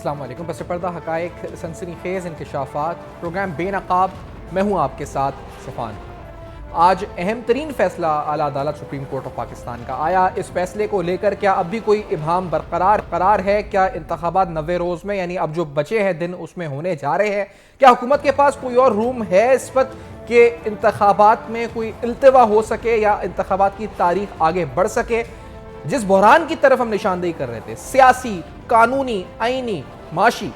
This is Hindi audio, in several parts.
अस्सलाम वालेकुम। पस पर्दा हक़ाइक़, सनसनीखेज़ इंकशाफ़ात, प्रोग्राम बेनकाब। मैं हूँ आपके साथ सफ़ान। आज अहम तरीन फ़ैसला आला अदालत सुप्रीम कोर्ट ऑफ पाकिस्तान का आया। इस फैसले को लेकर क्या अब भी कोई इबहम बरकरार है? क्या इंतखाबात 90 रोज़ में, यानी अब जो बचे हैं दिन, उसमें होने जा रहे हैं? क्या हुकूमत के पास कोई और रूम है इस वक्त कि इंतखाबात में कोई इल्तिवा हो सके या इंतखाबात की तारीख आगे बढ़ सके? जिस बहरान की तरफ हम निशानदेही कर रहे थे, सियासी, कानूनी, आईनी, माशी,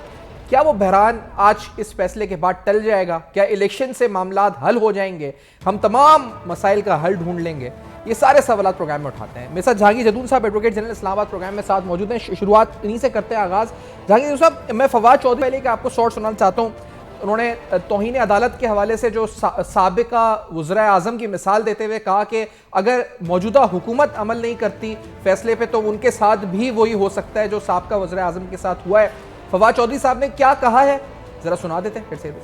क्या वो बहरान आज इस फैसले के बाद टल जाएगा? क्या इलेक्शन से मामलात हल हो जाएंगे? हम तमाम मसाइल का हल ढूंढ लेंगे? ये सारे सवाल प्रोग्राम में उठाते हैं। मेरे साथ जहांगीर जदून साहब, एडवोकेट जनरल इस्लामाबाद, प्रोग्राम में साथ मौजूद हैं। शुरुआत इन्हीं से करते हैं, आगाज। जहांगीर साहब, मैं फवाद चौधरी पहले कि आपको शॉर्ट सुनाना चाहता हूँ। उन्होंने तौहीन अदालत के हवाले से जो साबिका वज़ीर आज़म की मिसाल देते हुए कहा कि अगर मौजूदा हुकूमत अमल नहीं करती फैसले पे तो उनके साथ भी वही हो सकता है जो साबिका वज़ीर आज़म के साथ हुआ है। फवाद चौधरी साहब ने क्या कहा है, जरा सुना देते हैं फिर से।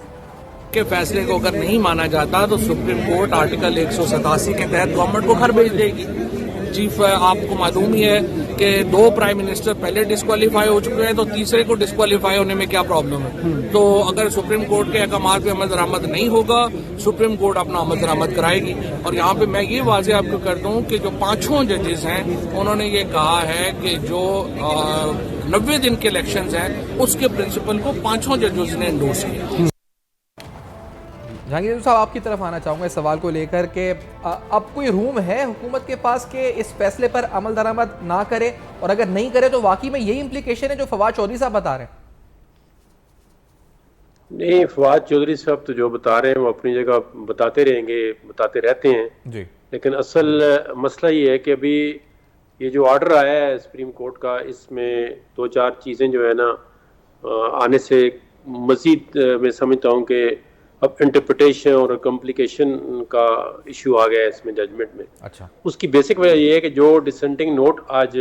के फैसले को अगर नहीं माना जाता तो सुप्रीम कोर्ट आर्टिकल 187 के तहत गवर्नमेंट को घर भेज देगी। चीफ, आपको मालूम ही है कि 2 प्राइम मिनिस्टर पहले डिस्क्वालीफाई हो चुके हैं, तो तीसरे को डिस्क्वालीफाई होने में क्या प्रॉब्लम है? तो अगर सुप्रीम कोर्ट के अहकामात पे अमल दरामद नहीं होगा, सुप्रीम कोर्ट अपना अमल दरामद कराएगी। और यहाँ पे मैं ये वाज़ेह आपको कर दूं कि जो 5 जजेस हैं, उन्होंने ये कहा है कि जो 90 दिन के इलेक्शंस हैं, उसके प्रिंसिपल को 5 जजेस ने एंडोर्स किया। जहांगीर साहब, आपकी तरफ आना चाहूँगा इस सवाल को लेकर के अब कोई रूम है हुकूमत के पास के इस फैसले पर अमल दरामद ना करे, और अगर नहीं करे तो वाकई में यही इंप्लीकेशन है जो फवाद चौधरी साहब बता रहे हैं? नहीं, फवाद चौधरी साहब तो जो बता रहे हैं वो अपनी जगह बताते रहेंगे, बताते रहते हैं जी। लेकिन असल मसला ये है कि अभी ये जो ऑर्डर आया है सुप्रीम कोर्ट का, इसमें 2-4 चीज़ें जो है ना आने से मज़ीद मैं समझता हूँ कि अब इंटरप्रिटेशन और कॉम्प्लिकेशन का इशू आ गया है इसमें जजमेंट में। अच्छा, उसकी बेसिक वजह यह है कि जो डिसेंटिंग नोट आज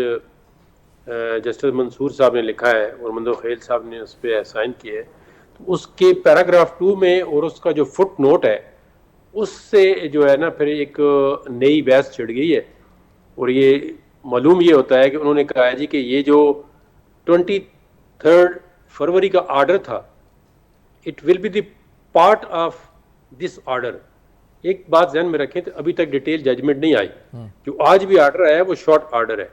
जस्टिस मंसूर साहब ने लिखा है और मंदो खेल साहब ने उस पर साइन किया है, तो उसके पैराग्राफ 2 में और उसका जो फुट नोट है उससे जो है ना फिर एक नई बहस छिड़ गई है। और ये मालूम ये होता है कि उन्होंने कहा है जी कि ये जो 23 फरवरी का ऑर्डर था, it will be the part of this order. एक बात ध्यान में रखें, तो अभी तक डिटेल जजमेंट नहीं आई। जो आज भी ऑर्डर आया है वो शॉर्ट ऑर्डर है,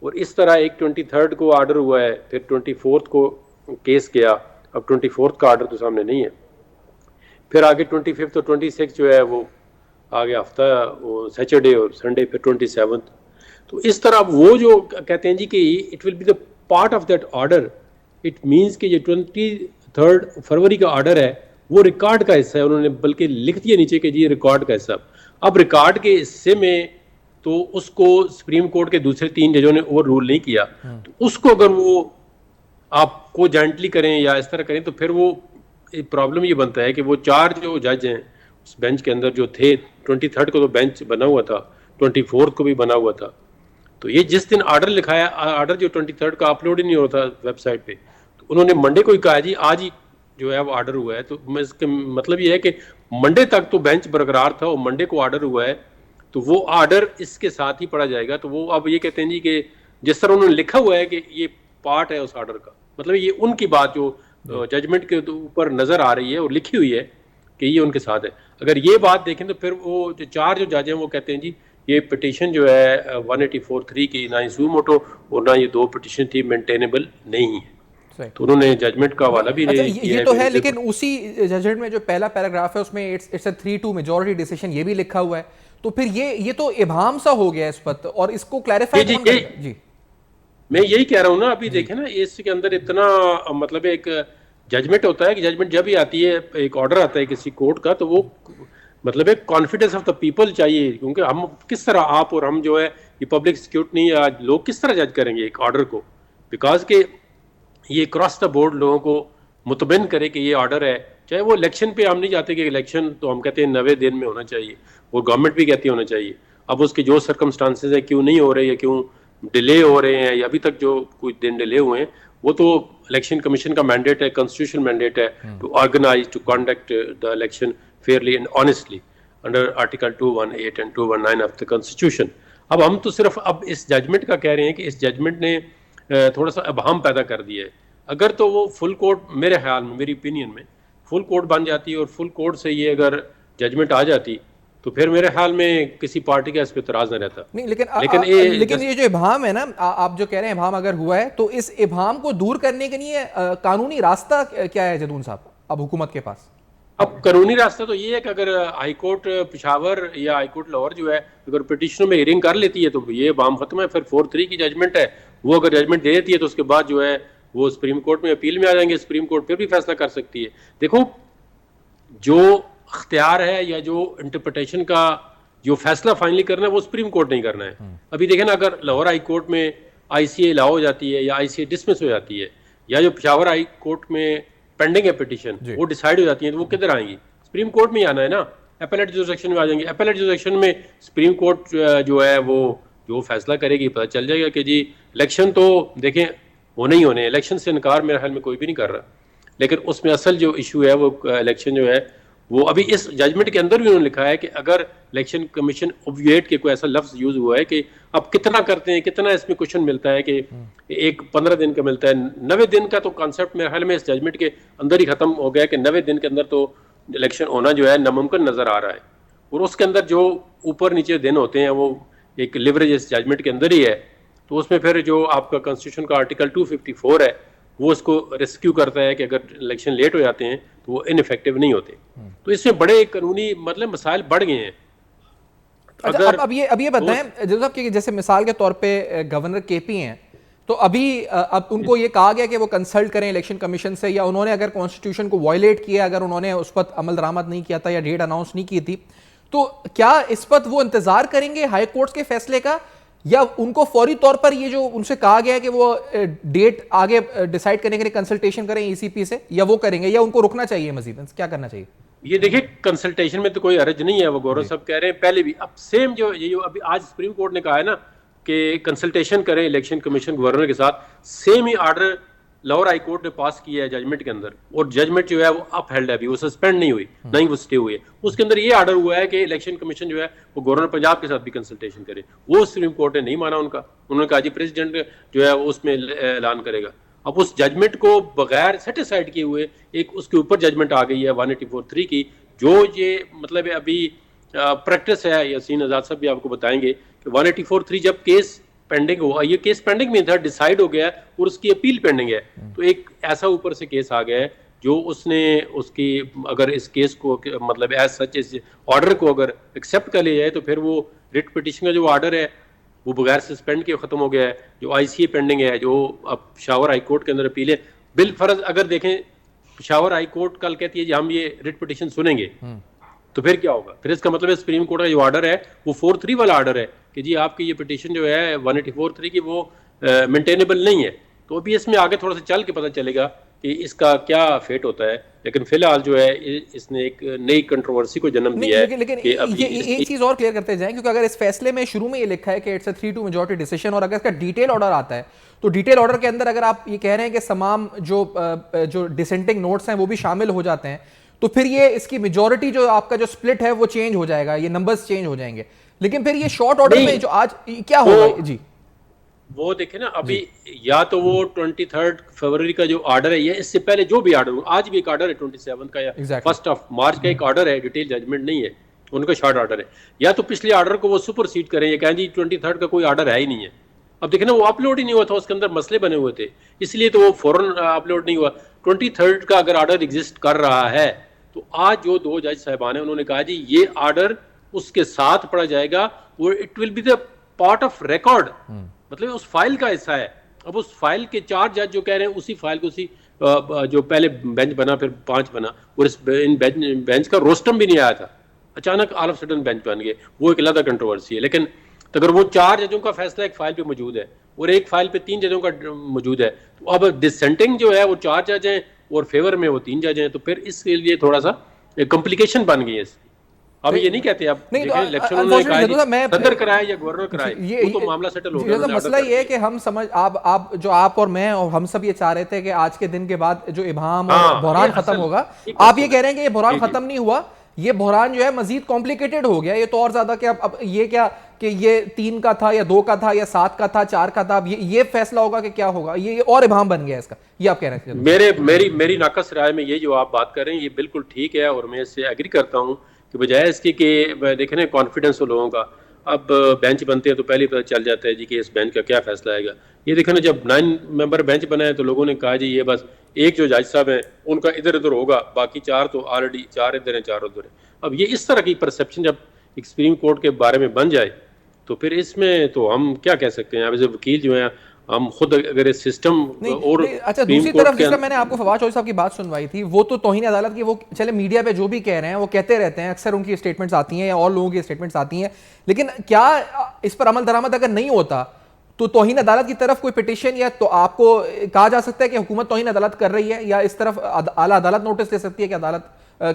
और इस तरह एक 23 को ऑर्डर हुआ है, फिर 24 को केस गया, अब 24 का ऑर्डर तो सामने नहीं है, फिर आगे 25 और 26 जो है वो आगे हफ्ता, वो सैटरडे और संडे, फिर 27। तो इस तरह वो जो कहते हैं जी कि it will be the part of that order, it means कि ये 23 फरवरी का ऑर्डर है वो रिकॉर्ड का हिस्सा है। उन्होंने बल्कि लिख दिया नीचे कि जी रिकॉर्ड का हिस्सा। अब रिकॉर्ड के हिस्से में तो उसको सुप्रीम कोर्ट के दूसरे 3 जजों ने ओवर रूल नहीं किया, तो उसको अगर वो आपको जॉइंटली करें या इस तरह करें तो फिर वो प्रॉब्लम ये बनता है कि वो 4 जो जज हैं उस बेंच के अंदर जो थे, 23 को तो बेंच बना हुआ था, 24 को भी बना हुआ था, तो ये जिस दिन ऑर्डर लिखाया, ऑर्डर जो 23 का अपलोड ही नहीं होता वेबसाइट पे, तो उन्होंने मंडे को ही कहा जी आज ही जो है वो ऑर्डर हुआ है। तो इसका मतलब ये है कि मंडे तक तो बेंच बरकरार था और मंडे को ऑर्डर हुआ है, तो वो ऑर्डर इसके साथ ही पढ़ा जाएगा। तो वो अब ये कहते हैं जी कि जिस तरह उन्होंने लिखा हुआ है कि ये पार्ट है उस ऑर्डर का, मतलब ये उनकी बात जो जजमेंट के ऊपर नजर आ रही है और लिखी हुई है कि ये उनके साथ है। अगर ये बात देखें तो फिर वो जो 4 जो जज हैं वो कहते हैं जी ये पिटीशन जो है 184(3) की ना ही सू मोटो और ना ये 2 पिटीशन थी मेंटेनेबल नहीं है, तो उन्होंने जजमेंट का वाला भी अच्छा, ये तो है, लेकिन उसी जजमेंट में जो पहला पैराग्राफ है उसमें इट्स अ 3-2 मेजॉरिटी डिसीजन ये भी लिखा हुआ है, तो फिर ये तो इबाम सा हो गया इस पर, और इसको क्लैरिफाई कौन करेगा? जी, मैं यही कह रहा हूँ ना, अभी देखें ना इसके अंदर इतना मतलब एक जजमेंट होता है कि जजमेंट जब भी आती है, एक ऑर्डर आता है किसी कोर्ट का, तो वो मतलब एक कॉन्फिडेंस ऑफ द पीपल चाहिए, क्योंकि हम किस तरह, आप और हम जो है ये पब्लिक सिक्योरिटी या लोग किस तरह जज करेंगे एक ऑर्डर को, बिकॉज के ये क्रॉस द बोर्ड लोगों को मुतमिन करे कि ये ऑर्डर है। चाहे वो इलेक्शन पे हम नहीं चाहते कि इलेक्शन तो हम कहते हैं 90 दिन में होना चाहिए, और गवर्नमेंट भी कहती है होना चाहिए। अब उसके जो सर्कमस्टांसेस है, क्यों नहीं हो रहे, या क्यों डिले हो रहे हैं, या अभी तक जो कुछ दिन डिले हुए हैं, वो तो इलेक्शन कमीशन का मैंडेट है, कॉन्स्टिट्यूशनल मैंडेट है to organise, to conduct the election fairly and honestly under article 218 and 219 of the constitution. अब हम तो सिर्फ अब इस जजमेंट का कह रहे हैं कि इस जजमेंट ने थोड़ा सा अबहम पैदा कर दिया है। अगर तो वो फुल कोर्ट, मेरे ख्याल में, मेरी ओपिनियन में फुल कोर्ट बन जाती और फुल कोर्ट से ये अगर जजमेंट आ जाती तो फिर मेरे ख्याल में किसी पार्टी का इस पर इतराज न रहता। नहीं, लेकिन लेकिन ये जो इबाम है ना, आप जो कह रहे हैं इबाम अगर हुआ है तो इस इबाम को दूर करने के लिए कानूनी रास्ता क्या है जदून साहब अब हुकूमत के पास? अब कानूनी रास्ता तो ये है कि अगर हाई कोर्ट पेशावर या हाई कोर्ट लाहौर जो है अगर पिटिशनों में हियरिंग कर लेती है तो ये इबाम खत्म है। फिर 4-3 की जजमेंट है, वो अगर जजमेंट दे देती है तो उसके बाद जो है वो सुप्रीम कोर्ट में अपील में आ जाएंगे, सुप्रीम कोर्ट फिर भी फैसला कर सकती है। देखो, जो अख्तियार है या जो इंटरप्रिटेशन का जो फैसला फाइनली करना है वो सुप्रीम कोर्ट नहीं करना है। अभी देखें ना, अगर लाहौर हाई कोर्ट में ICA ला हो जाती है या ICA डिसमिस हो जाती है, या जो पेशावर हाई कोर्ट में पेंडिंग है पिटीशन वो डिसाइड हो जाती है, तो वो किधर आएंगी? सुप्रीम कोर्ट में ही आना है ना, एपेलेट जुरिसडिक्शन में आ जाएंगे। एपेलेट जुरिसडिक्शन में सुप्रीम कोर्ट जो है वो जो फैसला करेगी पता चल जाएगा कि जी इलेक्शन तो देखें होने ही होने, इलेक्शन से इनकार मेरे ख्याल में कोई भी नहीं कर रहा, लेकिन उसमें असल जो इशू है वो इलेक्शन जो है वो अभी इस जजमेंट के अंदर भी उन्होंने लिखा है कि अगर इलेक्शन कमीशन ऑब्विएट के कोई ऐसा लफ्ज यूज हुआ है कि अब कितना करते हैं, कितना इसमें क्वेश्चन मिलता है कि एक 15 दिन का मिलता है, 90 दिन का तो कॉन्सेप्ट मेरे ख्याल में इस जजमेंट के अंदर ही खत्म हो गया कि 90 दिन के अंदर तो इलेक्शन होना जो है नामुमकिन नजर आ रहा है। और उसके अंदर जो ऊपर नीचे दिन होते हैं वो एक लिवरेज इस जजमेंट के अंदर ही है। तो उसमें फिर जो आपका कॉन्स्टिट्यूशन का आर्टिकल 254 है वो उसको रेस्क्यू करता है कि अगर इलेक्शन लेट हो जाते हैं तो वो इनइफेक्टिव नहीं होते। तो इसमें बड़े कानूनी मतलब मसाइल बढ़ गए हैं। अच्छा, अब ये बताएं जनाब कि जैसे मिसाल के तौर पे गवर्नर KP हैं, तो अभी अब उनको ये कहा गया कि वो कंसल्ट करें इलेक्शन कमीशन से, या उन्होंने अगर कॉन्स्टिट्यूशन को वायलेट किया, अगर उन्होंने उस पर अमल दरामद नहीं किया था या डेट अनाउंस नहीं की थी, तो क्या इस पर वो इंतजार करेंगे हाई कोर्ट के फैसले का, या उनको फौरी तौर पर ये जो उनसे कहा गया है कि वो डेट आगे डिसाइड करने के लिए कंसल्टेशन करें ECP से, या वो करेंगे, या उनको रुकना चाहिए, मजीद क्या करना चाहिए? ये देखिए, कंसल्टेशन में तो कोई हर्ज नहीं है, वो गौरव साहब कह रहे हैं पहले भी। अब सेम जो ये जो अभी आज सुप्रीम कोर्ट ने कहा है ना कि कंसल्टेशन करें इलेक्शन कमीशन गवर्नर के साथ, सेम ही आर्डर लाहौर हाई कोर्ट ने पास किया है जजमेंट के अंदर, और जजमेंट जो है वो अपहेल्ड है, अभी वो सस्पेंड नहीं हुई, ना ही वो स्टे हुई है। उसके अंदर ये आर्डर हुआ है कि इलेक्शन कमीशन जो है वो गवर्नर पंजाब के साथ भी कंसल्टेशन करे। वो सुप्रीम कोर्ट ने नहीं माना उनका, उन्होंने कहा जी प्रेसिडेंट जो है वो उसमें ऐलान करेगा। अब उस जजमेंट को बगैर सेटिस्फाइड किए हुए एक उसके ऊपर जजमेंट आ गई है 184(3) की, जो ये मतलब अभी प्रैक्टिस है। यासीन आजाद साहब भी आपको बताएंगे कि 184(3) जब केस पेंडिंग हुआ, ये केस पेंडिंग में था, डिसाइड हो गया और उसकी अपील पेंडिंग है, तो एक ऐसा ऊपर से केस आ गया है जो उसने उसकी अगर इस केस को मतलब एज सच इस ऑर्डर को अगर एक्सेप्ट कर लिया जाए तो फिर वो रिट पिटिशन का जो ऑर्डर है वो बगैर सस्पेंड के खत्म हो गया है। जो ICA पेंडिंग है, जो अब पेशावर हाई कोर्ट के अंदर अपील है, बिल फर्ज अगर देखें पेशावर हाई कोर्ट कल कहती है जी हम ये रिट पिटिशन सुनेंगे, तो फिर क्या होगा? फिर इसका मतलब सुप्रीम कोर्ट का जो ऑर्डर है वो 4-3 वाला ऑर्डर है कि जी आपकी ये पिटिशन जो है 184(3) की वो मेंटेनेबल नहीं है। तो अभी इसमें आगे थोड़ा सा चल के पता चलेगा कि इसका क्या फेट होता है, लेकिन फिलहाल जो है इसने एक नई कंट्रोवर्सी को जन्म दिया है। लेकिन ये एक चीज और क्लियर करते जाएं, क्योंकि अगर इस फैसले में शुरू में ये लिखा है कि इट्स अ 3-2 मेजॉरिटी डिसीजन, और अगर इसका डिटेल ऑर्डर आता है तो डिटेल ऑर्डर के अंदर अगर आप ये कह रहे हैं कि तमाम जो डिसेंटिंग नोट्स हैं वो भी शामिल हो जाते हैं, तो फिर ये इसकी मेजॉरिटी जो आपका जो स्प्लिट है वो चेंज हो जाएगा, ये नंबर्स चेंज हो जाएंगे। लेकिन फिर ये शॉर्ट ऑर्डर में जो आज क्या होगा जी? वो देखे ना, अभी या तो वो 23 फरवरी का जो ऑर्डर है, ये इससे पहले जो भी ऑर्डर, आज भी एक ऑर्डर है 27 का या 1 मार्च का एक ऑर्डर है, डिटेल जजमेंट नहीं है, उनका शॉर्ट ऑर्डर है। या तो पिछले ऑर्डर को वो सुपरसीड करें, ये कहें जी 23 का कोई ऑर्डर है ही नहीं है। अब देखे ना, वो अपलोड ही नहीं हुआ था, उसके अंदर मसले बने हुए थे, इसलिए तो वो फौरन अपलोड नहीं हुआ। 23 का अगर ऑर्डर एग्जिस्ट कर रहा है तो आज जो 2 जज साहिबान है उन्होंने कहा जी ये ऑर्डर उसके साथ पढ़ा जाएगा और it will be the part of record, मतलब उस फाइल का हिस्सा है। अब उस फाइल के 4 जज जो कह रहे हैं उसी फाइल को, उसी जो पहले बेंच बना फिर 5 बना, और इस बेंच का रोस्टम भी नहीं आया था, अचानक ऑल ऑफ सडन बेंच बन गए, वो एक अलग कंट्रोवर्सी है। लेकिन तो अगर वो 4 जजों का फैसला एक फाइल पे मौजूद है और एक फाइल पे 3 जजों का मौजूद है, तो अब डिसेंटिंग जो है वो 4 जज हैं और फेवर में वो 3 जज हैं, तो फिर इसके लिए थोड़ा सा कॉम्प्लिकेशन बन गई है। अब ये नहीं कहते, अब इलेक्शन उन्होंने कहा सदर कराए या गवर्नर कराए, वो तो मामला सेटल हो गया। मसला ये है कि हम समझ आप और मैं और हम सब ये चाह रहे थे कि आज के दिन के बाद जो इबाम और बहरान खत्म होगा, आप ये कह रहे हैं कि ये बहरान खत्म नहीं हुआ, ये बहरान जो है मजीद कॉम्प्लिकेटेड हो गया। ये तो और ज्यादा कि अब ये क्या कि ये 3 का था या 2 का था या 7 का था, 4 का था, अब ये फैसला होगा कि क्या होगा, ये और इबाम बन गया इसका, ये आप कह रहे हैं? मेरी नाकस राय में ये जो आप बात कर रहे हैं ये बिल्कुल ठीक है, और मैं इससे एग्री करता हूँ कि बजाय इसके कि देखें ना कॉन्फिडेंस हो लोगों का, अब बेंच बनते हैं तो पहले पता चल जाता है जी कि इस बेंच का क्या फैसला आएगा। ये देखें ना, जब 9 मेंबर बेंच बना है तो लोगों ने कहा जी ये बस एक जो जज साहब हैं उनका इधर उधर होगा, बाकी 4 तो ऑलरेडी 4 इधर हैं 4 उधर हैं। अब ये इस तरह की परसेप्शन जब एक सुप्रीम कोर्ट के बारे में बन जाए तो फिर इसमें तो हम क्या कह सकते हैं। अब एज वकील जो है हम खुद अगर इस सिस्टम और अच्छा, दूसरी तरफ जिसका मैंने आपको फवाद चौधरी साहब की बात सुनवाई थी, वो तो तौहीन अदालत की, वो चले मीडिया पे जो भी कह रहे हैं वो कहते रहते हैं, अक्सर उनकी स्टेटमेंट्स आती हैं या और लोगों की स्टेटमेंट्स आती हैं, लेकिन क्या इस पर अमल दरामद अगर नहीं होता तो तौहीन अदालत की तरफ कोई पिटीशन या तो आपको कहा जा सकता है कि हुकूमत तौहीन अदालत कर रही है, या इस तरफ आला अदालत नोटिस दे सकती है कि अदालत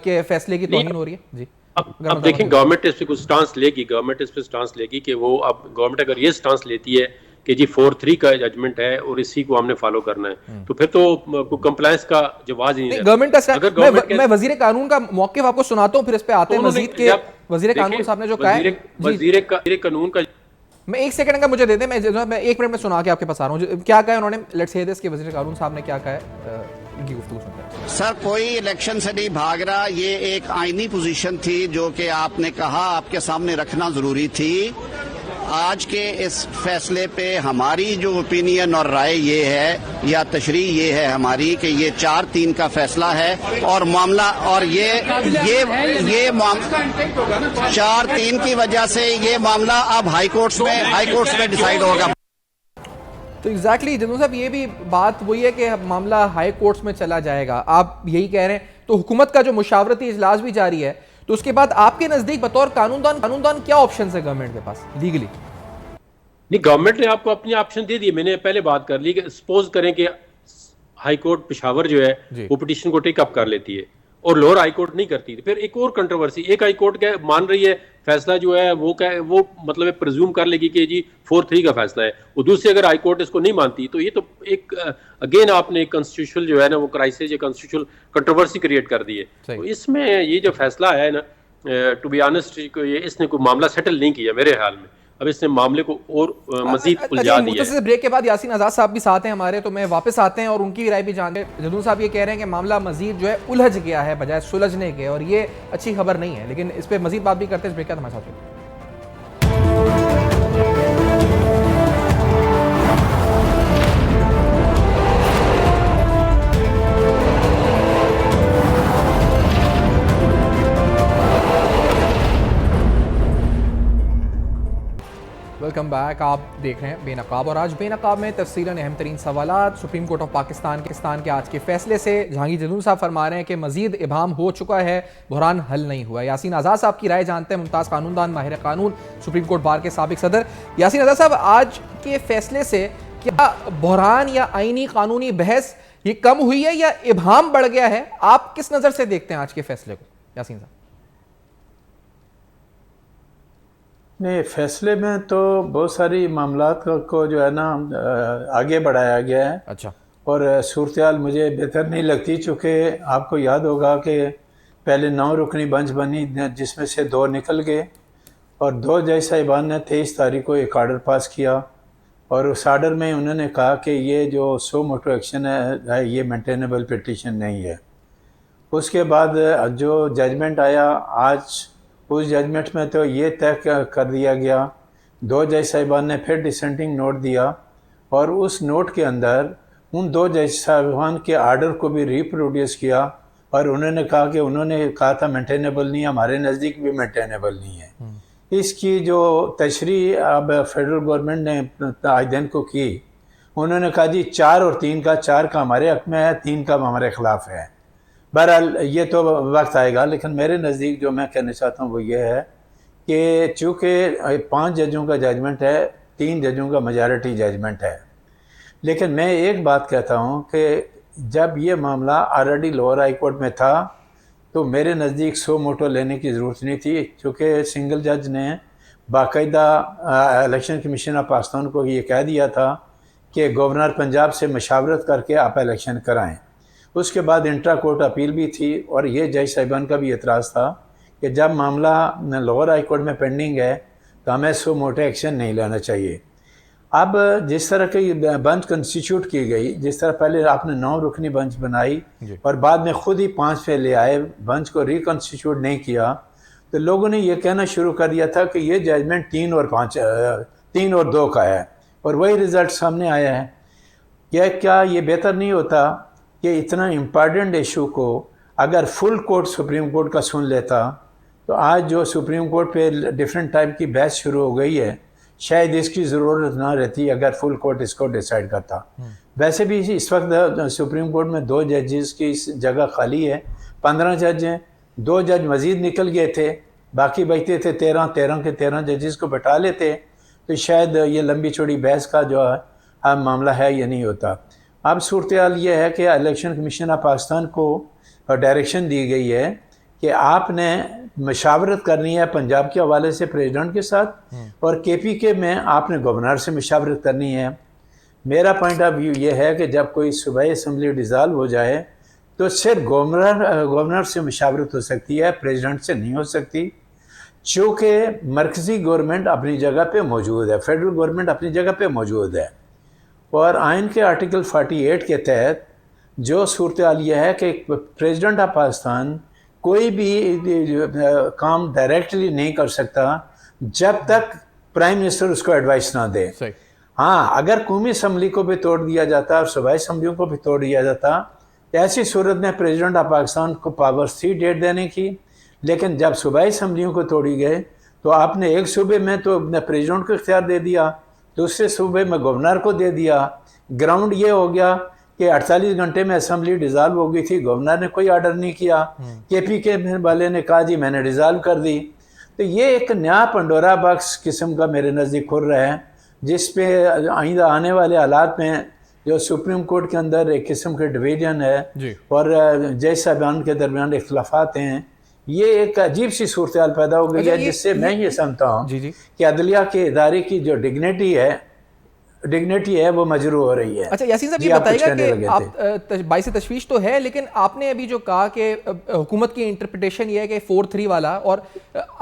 के फैसले की तौहीन हो रही है? जी, अब देखें गवर्नमेंट इस पे कुछ स्टांस लेगी, गवर्नमेंट इस पे स्टांस लेगी कि वो, अब गवर्नमेंट अगर ये स्टांस लेती है कि जी 4-3 का जजमेंट है और इसी को हमने फॉलो करना है, तो फिर तो कंप्लायंस का जवाब ही नहीं। गवर्नमेंट का अगर मैं वजीर कानून का मौक़िफ़ आपको सुनाता हूं, फिर इस पे आते हैं मजीद के वजीर कानून साहब ने जो कहा है। वजीर कानून का, मैं 1 सेकंड का मुझे दे दें, मैं 1 मिनट में सुना के आपके पास आ रहा हूँ क्या कहा है उन्होंने। लेट्स हियर दिस कि वजीर कानून साहब ने क्या कहा है, इनकी गुफ्तगू सुनते हैं। सर, कोई इलेक्शन से नहीं भाग रहा, ये एक आईनी पोजीशन थी जो कि आपने कहा आपके सामने रखना जरूरी थी। आज के इस फैसले पे हमारी जो ओपिनियन और राय ये है या तशरीह ये है हमारी कि ये 4-3 का फैसला है और मामला, और ये 4-3 की वजह से ये मामला अब हाई कोर्ट्स में डिसाइड होगा। तो एग्जैक्टली जनरल साहब, ये भी बात वही है कि मामला हाई कोर्ट्स में चला जाएगा, आप यही कह रहे हैं। तो हुकूमत का जो मुशावरती इजलास भी जारी है, तो उसके बाद आपके नजदीक बतौर कानूनदान क्या ऑप्शन है गवर्नमेंट के पास लीगली? नहीं, गवर्नमेंट ने आपको अपनी ऑप्शन दे दिए। मैंने पहले बात कर ली कि सपोज करें कि हाई कोर्ट पेशावर जो है वो पिटीशन को टेक अप कर लेती है और लोअर हाई कोर्ट नहीं करती, तो फिर एक और कंट्रोवर्सी, एक हाई कोर्ट क्या मान रही है फैसला जो है वो मतलब प्रिज्यूम कर लेगी कि जी 4-3 का फैसला है, और दूसरी अगर हाई कोर्ट इसको नहीं मानती तो ये तो एक अगेन आपने कॉन्स्टिट्यूशनल जो है ना वो क्राइसिस या कॉन्स्टिट्यूशनल कंट्रोवर्सी क्रिएट कर दी है। तो इसमें ये जो फैसला है ना, टू बी ऑनेस्ट, इसने कोई मामला सेटल नहीं किया मेरे ख्याल में, अब इसने मामले को और मजीद उलझा दिया है। ब्रेक के बाद यासीन आजाद साहब भी साथ हैं हमारे, तो मैं वापस आते हैं और उनकी राय भी जानते हैं। जदून साहब ये कह रहे हैं कि मामला मजीद जो है उलझ गया है बजाय सुलझने के, और ये अच्छी खबर नहीं है, लेकिन इस पर मजीद बात भी करते हैं। इस ब्रेक के बाद हमारे साथ। वेलकम बैक, आप देख रहे हैं बेनकाब, और आज बेनकाब में तफसीलन अहम तरीन सवालात सुप्रीम कोर्ट ऑफ पाकिस्तान के आज के फैसले से। जहांगीर जदून साहब फरमा रहे हैं कि मजीद इबाम हो चुका है, बुहरान हल नहीं हुआ। यासीन आज़ाद साहब की राय जानते हैं, मुमताज़ कानूनदान, माहिर कानून, सुप्रीम कोर्ट बार के साबिक सदर। यासीन आज़ाद साहब, आज के फैसले से क्या बुहरान या आईनी कानूनी बहस ये कम हुई है या इबाम बढ़ गया है? आप किस नज़र से देखते हैं आज के फैसले को यासीन साहब? नहीं, फैसले में तो बहुत सारी मामलात को जो है ना आगे बढ़ाया गया है। अच्छा, और सूरत हाल मुझे बेहतर नहीं लगती, चूँकि आपको याद होगा कि पहले 9 रुकनी बेंच बनी जिसमें से 2 निकल गए, और 2 जज साहिबान ने 23 तारीख को एक आर्डर पास किया, और उस आर्डर में उन्होंने कहा कि ये जो सो मोटो एक्शन है ये मेंटेनेबल पिटीशन नहीं है। उसके बाद जो जजमेंट आया आज, उस जजमेंट में तो ये तय कर दिया गया, 2 जज साहिबान ने फिर डिसेंटिंग नोट दिया, और उस नोट के अंदर उन 2 जज साहिबान के आर्डर को भी रिप्रोड्यूस किया, और उन्होंने कहा कि उन्होंने कहा था मेंटेनेबल नहीं, हमारे नज़दीक भी मेंटेनेबल नहीं है। इसकी जो तशरीह अब फेडरल गवर्नमेंट ने आज दिन को की, उन्होंने कहा जी 4 और 3 का, 4 का हमारे हक में है, 3 का हमारे खिलाफ है। बहरहाल ये तो वक्त आएगा, लेकिन मेरे नज़दीक जो मैं कहना चाहता हूँ वो ये है कि चूँकि 5 जजों का जजमेंट है, 3 जजों का मेजॉरिटी जजमेंट है, लेकिन मैं एक बात कहता हूँ कि जब ये मामला ऑलरेडी लोअर हाई कोर्ट में था तो मेरे नज़दीक सो मोटो लेने की ज़रूरत नहीं थी, चूँकि सिंगल जज ने बाकायदा इलेक्शन कमीशन ऑफ पाकिस्तान को ये कह दिया था कि गवर्नर पंजाब से मशावरत करके आप इलेक्शन कराएँ। उसके बाद इंट्रा कोर्ट अपील भी थी, और ये जज साहिबान का भी एतराज़ था कि जब मामला लोअर हाई कोर्ट में पेंडिंग है तो हमें सो मोटे एक्शन नहीं लेना चाहिए। अब जिस तरह की बेंच कंस्टिट्यूट की गई, जिस तरह पहले आपने 9 रुकनी बेंच बनाई और बाद में खुद ही 5 पे ले आए, बेंच को रिकॉन्स्टिट्यूट नहीं किया, तो लोगों ने ये कहना शुरू कर दिया था कि ये जजमेंट 3 और 2 का है, और वही रिज़ल्ट सामने आया है। क्या ये बेहतर नहीं होता कि इतना इम्पॉर्टेंट इशू को अगर फुल कोर्ट सुप्रीम कोर्ट का सुन लेता, तो आज जो सुप्रीम कोर्ट पे डिफरेंट टाइप की बहस शुरू हो गई है, शायद इसकी ज़रूरत ना रहती अगर फुल कोर्ट इसको डिसाइड करता। वैसे भी इस वक्त सुप्रीम कोर्ट में 2 जजेस की जगह खाली है, 15 जज हैं, 2 जज मज़ीद निकल गए थे, बाकी बचते थे 13 के 13 जजेस को बैठा लेते तो शायद ये लंबी चौड़ी बहस का जो है मामला है ये नहीं होता। अब सूरत हाल ये है कि इलेक्शन कमीशन ऑफ पाकिस्तान को डायरेक्शन दी गई है कि आपने मशावरत करनी है पंजाब के हवाले से प्रेसिडेंट के साथ, और KPK में आपने गवर्नर से मशावरत करनी है। मेरा पॉइंट ऑफ व्यू ये है कि जब कोई सूबाई असम्बली डिज़ाल्व हो जाए तो सिर्फ गवर्नर से मशावरत हो सकती है, प्रेसिडेंट से नहीं हो सकती, चूँकि मरकज़ी गवर्नमेंट अपनी जगह पे मौजूद है, फेडरल गवर्नमेंट अपनी जगह पे मौजूद है। और आइन के आर्टिकल 48 के तहत जो सूरत हाल यह है कि प्रेसिडेंट ऑफ पाकिस्तान कोई भी काम डायरेक्टली नहीं कर सकता जब तक प्राइम मिनिस्टर उसको एडवाइस ना दे। हाँ, अगर कौमी असम्बली को भी तोड़ दिया जाता और सूबाई असम्बलियों को भी तोड़ दिया जाता, तो ऐसी सूरत में प्रेसिडेंट ऑफ पाकिस्तान को पावर्स थी डेट देने की, लेकिन जब सूबाई असम्बलियों को तोड़ी गए तो आपने एक सूबे में तो प्रेसिडेंट को इख्तियार दे दिया, दूसरे सूबे में गवर्नर को दे दिया। ग्राउंड ये हो गया कि 48 घंटे में असम्बली डिज़ाल्व हो गई थी, गवर्नर ने कोई ऑर्डर नहीं किया, KPK वाले ने कहा जी मैंने डिज़ाल्व कर दी। तो ये एक नया पंडोरा बॉक्स किस्म का मेरे नज़दीक खुल रहा है, जिस पे आइंदा आने वाले हालात में जो सुप्रीम कोर्ट के अंदर एक किस्म के डिवीजन है और जज साहबान के दरमियान इख्तलाफात हैं, ये एक अजीब सी सूरत हाल पैदा हो गई है, जिससे मैं ये समझता हूँ कि अदलिया के इदारे की जो डिग्निटी है वो मजरू हो रही है। अच्छा यासीन साहब, ये बताइएगा कि आप बाइस तशवीश तो है, लेकिन आपने अभी जो कहा कि हुकूमत की इंटरप्रिटेशन ये है कि 4-3 वाला, और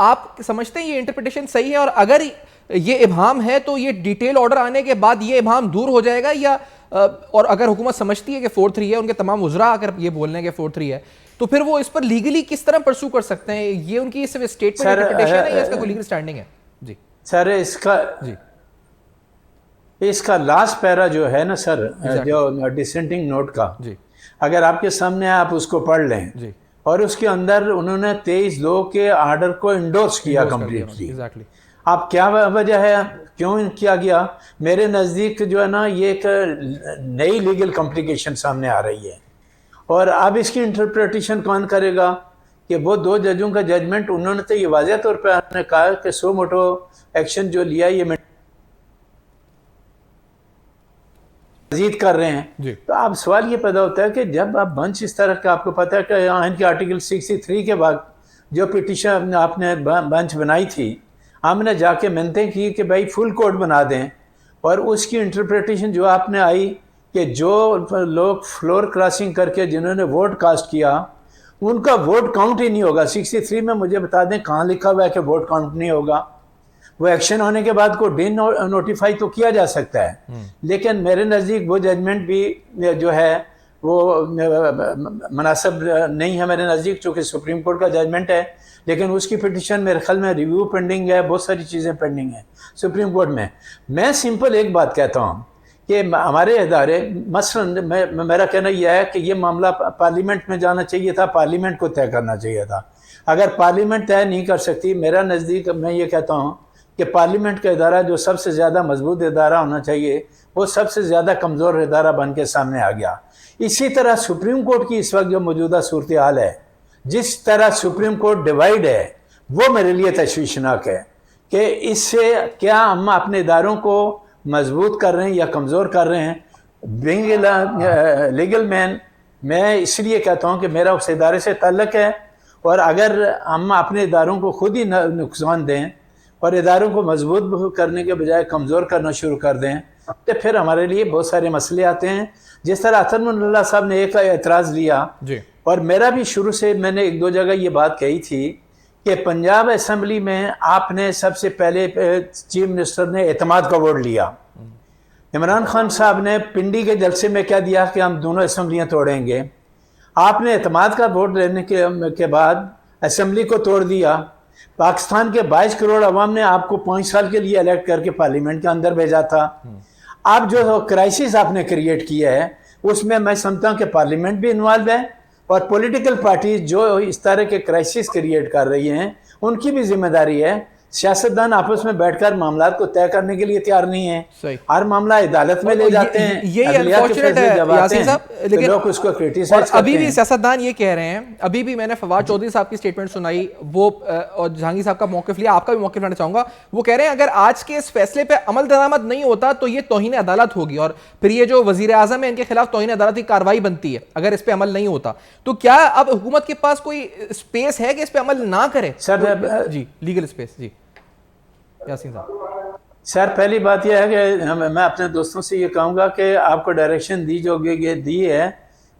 आप समझते हैं ये इंटरप्रिटेशन सही है? और अगर ये इबहम है तो ये डिटेल ऑर्डर आने के बाद ये इबहम दूर हो जाएगा, या और अगर हुकूमत समझती है कि 4-3 है, उनके तमाम वज़रा अगर ये बोल रहे हैं कि 4-3 है, तो फिर वो इस पर लीगली किस तरह परसू कर सकते हैं? ये उनकी सिर्फ स्टेटमेंट इंटरप्रिटेशन है या इसका कोई लीगल स्टैंडिंग है? जी सर, इसका लास्ट पैरा जो है ना सर, जो डिसेंटिंग नोट का, अगर आपके सामने आप उसको पढ़ लें, और उसके अंदर उन्होंने 23 के आर्डर को इंडोर्स किया कम्प्लीटली। आप क्या वजह है, क्यों किया गया? मेरे नज़दीक जो है ना ये एक नई लीगल कॉम्प्लिकेशन सामने आ रही है, और अब इसकी इंटरप्रिटेशन कौन करेगा? कि वो 2 जजों का जजमेंट, उन्होंने तो ये वाज़ह तौर पर कहा कि सो मोटो एक्शन जो लिया ये मजीद कर रहे हैं। तो अब सवाल ये पैदा होता है कि जब आप बेंच इस तरह का, आपको पता है कि आइन के आर्टिकल 63 के बाद जो पिटीशन आपने बेंच बनाई थी, हमने जाके मिन्नतें की कि भाई फुल कोर्ट बना दें, और उसकी इंटरप्रिटेशन जो आपने आई कि जो लोग फ्लोर क्रॉसिंग करके जिन्होंने वोट कास्ट किया उनका वोट काउंट ही नहीं होगा। 63 में मुझे बता दें कहाँ लिखा हुआ है कि वोट काउंट नहीं होगा? वो एक्शन होने के बाद को डे नोटिफाई तो किया जा सकता है, लेकिन मेरे नज़दीक वो जजमेंट भी जो है वो मुनासिब नहीं है मेरे नज़दीक, चूँकि सुप्रीम कोर्ट का जजमेंट है, लेकिन उसकी पिटीशन मेरे ख्याल में रिव्यू पेंडिंग है, बहुत सारी चीज़ें पेंडिंग हैं सुप्रीम कोर्ट में। मैं सिंपल एक बात कहता हूँ कि हमारे इदारे, मसलन मेरा कहना यह है कि ये मामला पार्लियामेंट में जाना चाहिए था, पार्लियामेंट को तय करना चाहिए था। अगर पार्लियामेंट तय नहीं कर सकती, मेरा नज़दीक मैं ये कहता हूँ कि पार्लियामेंट का इदारा जो सबसे ज़्यादा मजबूत इदारा होना चाहिए, वो सबसे ज़्यादा कमज़ोर इदारा बन के सामने आ गया। इसी तरह सुप्रीम कोर्ट की इस वक्त जो मौजूदा सूरत हाल है, जिस तरह सुप्रीम कोर्ट डिवाइड है, वो मेरे लिए तशवीशनाक है कि इससे क्या हम अपने इदारों को मजबूत कर रहे हैं या कमज़ोर कर रहे हैं। बीइंग लीगल मैन, मैं इसलिए कहता हूँ कि मेरा उस इदारे से ताल्लुक़ है, और अगर हम अपने इदारों को खुद ही नुकसान दें और इदारों को मजबूत करने के बजाय कमज़ोर करना शुरू कर दें, तो फिर हमारे लिए बहुत सारे मसले आते हैं। जिस तरह अतरमुल्लाह साहब ने एक एतराज़ लिया, और मेरा भी शुरू से मैंने 1-2 जगह ये बात कही थी कि पंजाब असेंबली में आपने सबसे पहले चीफ मिनिस्टर ने एतमाद का वोट लिया। इमरान खान साहब ने पिंडी के जलसे में क्या दिया कि हम दोनों असेंबलियां तोड़ेंगे। आपने एतमाद का वोट लेने के बाद असेंबली को तोड़ दिया। पाकिस्तान के 22 करोड़ अवाम ने आपको 5 साल के लिए इलेक्ट करके पार्लियामेंट के अंदर भेजा था। आप जो क्राइसिस आपने क्रिएट किया है उसमें मैं समझता हूं कि पार्लियामेंट भी इन्वॉल्व है और पॉलिटिकल पार्टी जो इस तरह के क्राइसिस क्रिएट कर रही हैं उनकी भी जिम्मेदारी है। सियासतदान आपस में बैठकर मामला को तय करने के लिए तैयार नहीं है। हर मामला अदालत में ले जाते हैं, ये अनफॉर्चुनेट है यासीन साहब, लेकिन लोग उसको क्रिटिसाइज करते अभी भी हैं। सियासतदान ये कह रहे हैं, अभी भी मैंने फवाद चौधरी साहब की स्टेटमेंट सुनाई, वो और जहांगीर साहब का मौकिफ लिया, आपका भी मौकिफ लेना चाहूंगा। वो कह रहे हैं अगर आज के इस फैसले पे अमल दरामद नहीं होता तो ये तौहीन अदालत होगी और फिर ये जो वजीर आजम है इनके खिलाफ तौहीन अदालत की कार्रवाई बनती है अगर इस पे अमल नहीं होता। तो क्या अब हुकूमत के पास कोई स्पेस है कि इस पे अमल ना करे? सर जी, लीगल स्पेस। जी यासीन साहब। सर पहली बात यह है कि मैं अपने दोस्तों से ये कहूँगा कि आपको डायरेक्शन दी है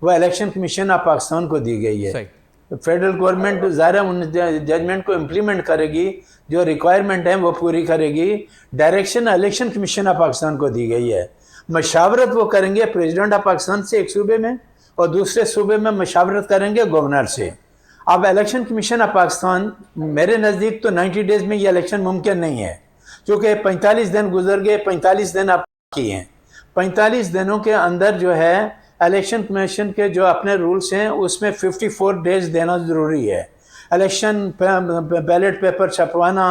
वो इलेक्शन कमीशन ऑफ पाकिस्तान को दी गई है। फेडरल गवर्नमेंट ज़ाहिर उन जजमेंट को इम्प्लीमेंट करेगी, जो रिक्वायरमेंट है वो पूरी करेगी। Direction election commission of Pakistan को दी गई है। मशावरत वो करेंगे प्रेसिडेंट ऑफ पाकिस्तान से एक सूबे में और दूसरे सूबे में मशावरत करेंगे गवर्नर से। अब इलेक्शन कमीशन ऑफ पाकिस्तान मेरे नज़दीक तो 90 डेज में ये इलेक्शन मुमकिन नहीं है, क्योंकि 45 दिन गुजर गए, 45 दिन आप किए हैं। 45 दिनों के अंदर जो है इलेक्शन कमीशन के जो अपने रूल्स हैं उसमें 54 डेज देना ज़रूरी है। इलेक्शन बैलेट पेपर छपवाना,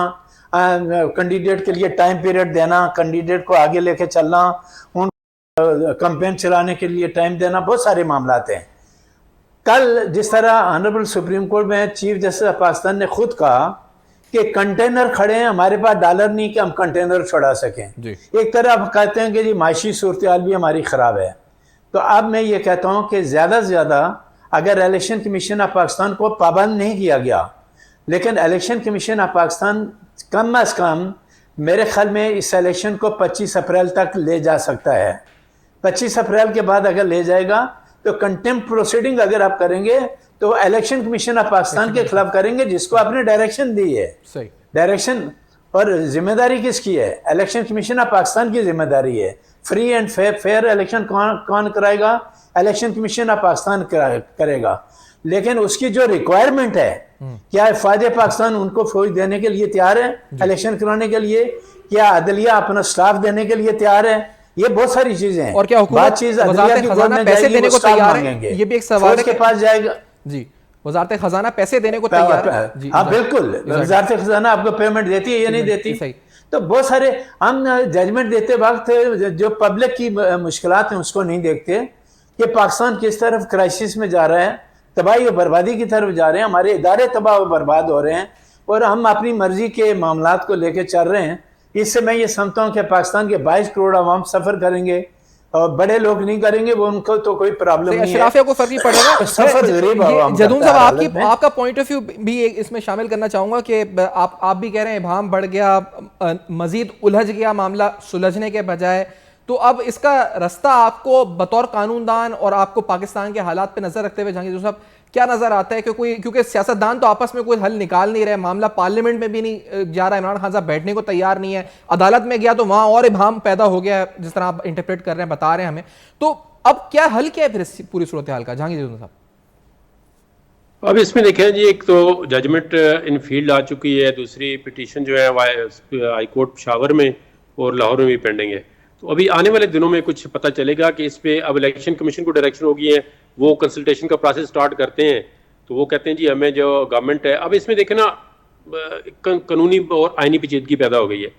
कैंडिडेट के लिए टाइम पीरियड देना, कैंडिडेट को आगे लेके चलना, उन कैंपेन चलाने के लिए टाइम देना, बहुत सारे मामला हैं। कल जिस तरह ऑनरेबल सुप्रीम कोर्ट में चीफ जस्टिस ऑफ पाकिस्तान ने खुद कहा कि कंटेनर खड़े हैं, हमारे पास डॉलर नहीं कि हम कंटेनर छोड़ा सकें। एक तरफ कहते हैं कि जी माशी सूरत हाल भी हमारी ख़राब है। तो अब मैं ये कहता हूँ कि ज़्यादा से ज़्यादा अगर इलेक्शन कमीशन ऑफ पाकिस्तान को पाबंद नहीं किया गया, लेकिन इलेक्शन कमीशन ऑफ पाकिस्तान कम अज़ कम मेरे ख्याल में इस इलेक्शन को 25 अप्रैल तक ले जा सकता है। 25 अप्रैल के बाद अगर ले जाएगा तो कंटेम्प्ट प्रोसीडिंग अगर आप करेंगे तो इलेक्शन कमीशन ऑफ पाकिस्तान के खिलाफ करेंगे, जिसको आपने डायरेक्शन दी है। सही डायरेक्शन और जिम्मेदारी किसकी है? इलेक्शन कमीशन ऑफ पाकिस्तान की जिम्मेदारी है। फ्री एंड फेयर इलेक्शन कौन कराएगा? इलेक्शन कमीशन ऑफ पाकिस्तान करेगा। लेकिन उसकी जो रिक्वायरमेंट है, क्या फ़ौज पाकिस्तान उनको फौज देने के लिए तैयार है इलेक्शन कराने के लिए? क्या अदलिया अपना स्टाफ देने के लिए तैयार है? ये बहुत सारी चीजें हैं। और क्या हुकूमत वज़ारत ख़ज़ाना पैसे देने को तैयार है? ये भी एक सवाल है। के पास जाएगा जी, वज़ारत ख़ज़ाना पैसे देने को तैयार है? हाँ बिल्कुल, वज़ारत ख़ज़ाना आपको पेमेंट देती है या नहीं देती? तो बहुत सारे हम जजमेंट देते वक्त जो पब्लिक की मुश्किलात हैं उसको नहीं देखते कि पाकिस्तान किस तरफ क्राइसिस में जा रहा है, तबाही और बर्बादी की तरफ जा रहे हैं, हमारे इदारे तबाह और बर्बाद हो रहे हैं और हम अपनी मर्जी के मामलात को लेकर चल रहे हैं। इससे मैं ये समझता हूँ कि पाकिस्तान के 22 करोड़ अवाम सफ़र करेंगे और बड़े लोग नहीं करेंगे, वो उनको तो कोई प्रॉब्लम नहीं है। अशराफिया को फर्क नहीं पड़ेगा। सफर गरीब अवाम। जदून साहब आपका पॉइंट ऑफ व्यू भी इसमें शामिल करना चाहूंगा कि आप भी कह रहे हैं इबाहम बढ़ गया, मजीद उलझ गया मामला सुलझने के बजाय। तो अब इसका रास्ता आपको बतौर कानूनदान और आपको पाकिस्तान के हालात पे नजर रखते हुए जहांगीर साहब क्या नजर आता है कि क्योंकि सियासतदान तो आपस में कोई हल निकाल नहीं रहे, मामला पार्लियामेंट में भी नहीं जा रहा, इमरान खान साहब बैठने को तैयार नहीं है, अदालत में गया तो वहां और इबाहम पैदा हो गया है, जिस तरह आप इंटरप्रेट कर रहे हैं, बता रहे हैं हमें। तो अब क्या हल क्या है फिर इस पूरी सूरत हाल का, जहांगीर साहब? अब इसमें देखें जी, एक तो जजमेंट इन फील्ड आ चुकी है, दूसरी पिटीशन जो है हाई कोर्ट पेशावर में और लाहौर में भी पेंडिंग है। तो अभी आने वाले दिनों में कुछ पता चलेगा कि इस पे अब इलेक्शन कमीशन को डायरेक्शन होगी है, वो कंसल्टेशन का प्रोसेस स्टार्ट करते हैं। तो वो कहते हैं जी हमें जो गवर्नमेंट है, अब इसमें देखें ना कानूनी और आईनी पेचीदगी पैदा हो गई है।